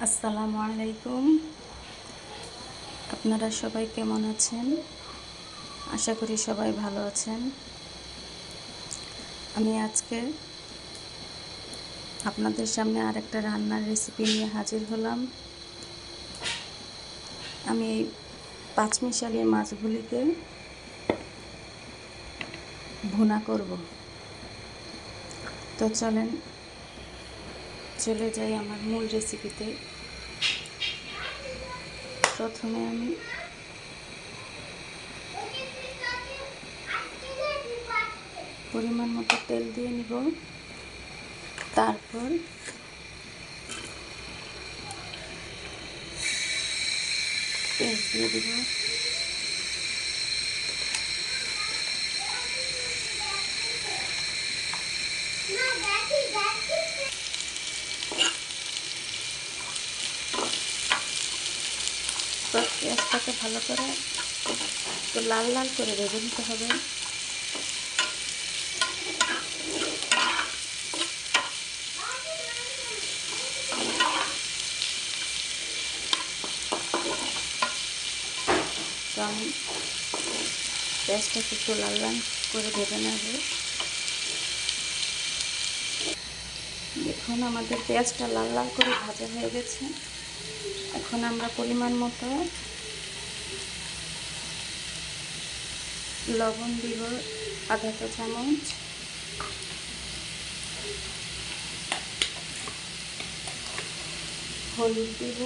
আসসালামু আলাইকুম। আপনারা সবাই কেমন আছেন? আশা করি সবাই ভালো আছেন। আমি আজকে আপনাদের সামনে আরেকটা রান্নার রেসিপি নিয়ে হাজির হলাম। আমি এই পাঁচমিশালি মাছগুলিকে ভুনা করব। তো চলে যাই আমার মূল রেসিপিতে। প্রথমে আমি পরিমাণ মতো তেল দিয়ে নিব, তারপর পেঁয়াজ দিয়ে দিব, পেঁয়াজটাকে ভালো করে একটু লাল লাল করে ভেজে নিতে হবে। তো আমি পেঁয়াজটাকে একটু লাল লাল করে ভেজে নেব। দেখুন আমাদের পেঁয়াজটা লাল লাল করে ভাজা হয়ে গেছে। এখন আমরা পরিমাণ মতো লবণ দিব, আধা চা চামচ, হলুদ দিব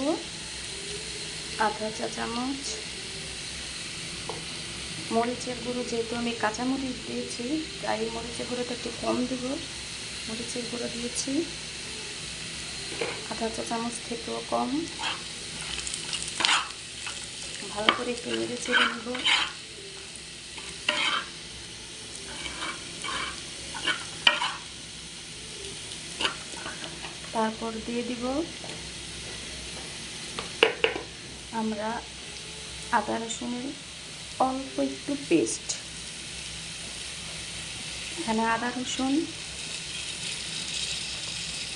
আধা চা চামচ, মরিচের গুঁড়ো, যেহেতু আমি কাঁচামরিচ দিয়েছি তাই মরিচের গুঁড়োটা একটু কম দিব। মরিচের গুঁড়ো দিয়েছি আধা চা চামচ থেকেও কম। ভালো করে একটু নেড়ে চেড়ে নেব। তারপর দিয়ে দিব আমরা আদা রসুনের অল্প একটু পেস্ট। এখানে আদা রসুন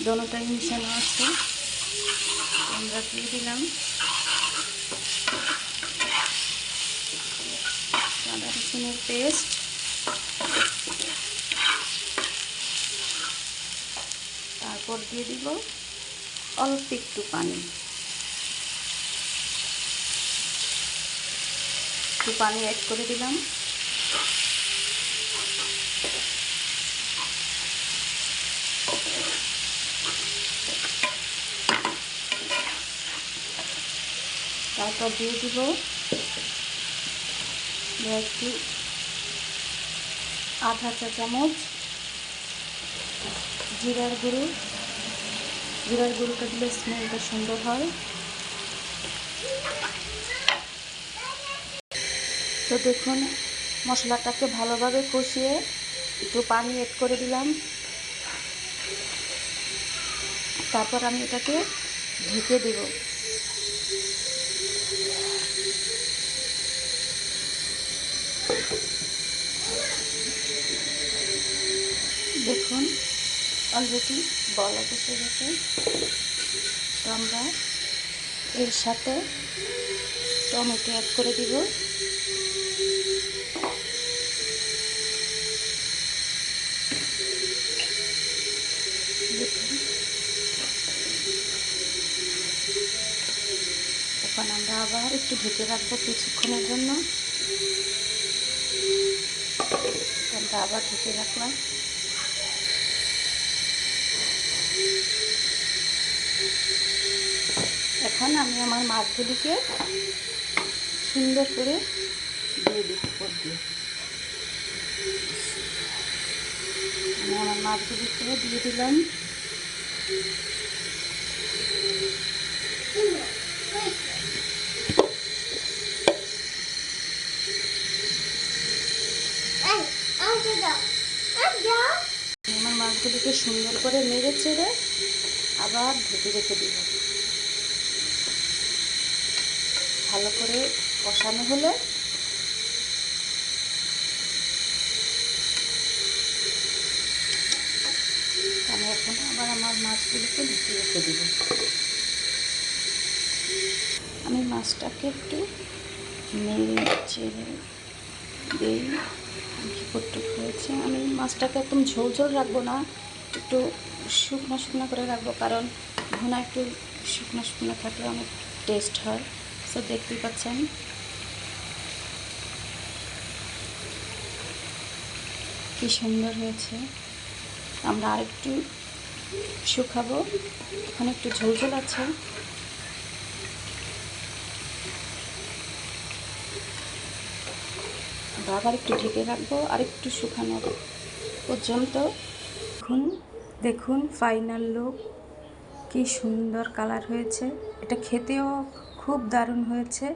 দোনোটাই মিশানো আছে। আমরা দিয়ে দিলাম আদা রসুনের পেস্ট, তারপর দিয়ে দিব অল্প একটু পানি। একটু পানি অ্যাড করে দিলাম। তারপর দিয়ে দিব একটু আধা চা চামচ জিরার গুঁড়ো। জিরার গুঁড়োটা দিলে স্মেলটা সুন্দর হয়। তো দেখুন মশলাটাকে ভালোভাবে কষিয়ে একটু পানি অ্যাড করে দিলাম। তারপর আমি এটাকে ঢেকে দেব। দেখুন অলরেডি বলা বসে গেছে। তো আমরা এর সাথে টমেটো অ্যাড করে দিব। দেখুন এখন আমরা আবার একটু ঢেকে রাখবো কিছুক্ষণের জন্য। আমরা আবার ঢেকে রাখলাম। এখন আমি আমার মাছগুলিকে সুন্দর করে দিয়ে দিব উপর দিয়ে। আমি আমার মাছগুলিকে দিয়ে দিলাম। আমার মাছগুলিকে সুন্দর করে নেড়ে চেড়ে আবার ঢেকে রেখে দিব। ভালো করে কষানো হলে আমি এখন আবার আমার মাছগুলিকে ঢেকে রেখে দিব। মাছটাকে একটু নেড়ে চেড়ে দিই। কতটুক হয়েছে, আমি মাছটাকে একদম ঝোল ঝোল রাখবো না, একটু শুকনো শুকনো করে রাখবো, কারণ ভুনা একটু শুকনো শুকনো থাকলে অনেক টেস্ট হয়। সো দেখতেই পাচ্ছেন কি সুন্দর হয়েছে। আমরা আরেকটু শুকাবো, এখন একটু ঝোল ঝোল আছে। আবার একটু ঢেকে রাখবো আর একটু শুকানো পর্যন্ত। দেখুন দেখুন ফাইনাল লুক, কি সুন্দর কালার হয়েছে। এটা খেতেও খুব দারুণ হয়েছে।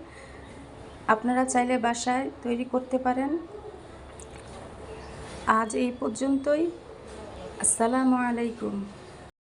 আপনারা চাইলে বাসায় তৈরি করতে পারেন। আজ এই পর্যন্তই। আসসালামু আলাইকুম।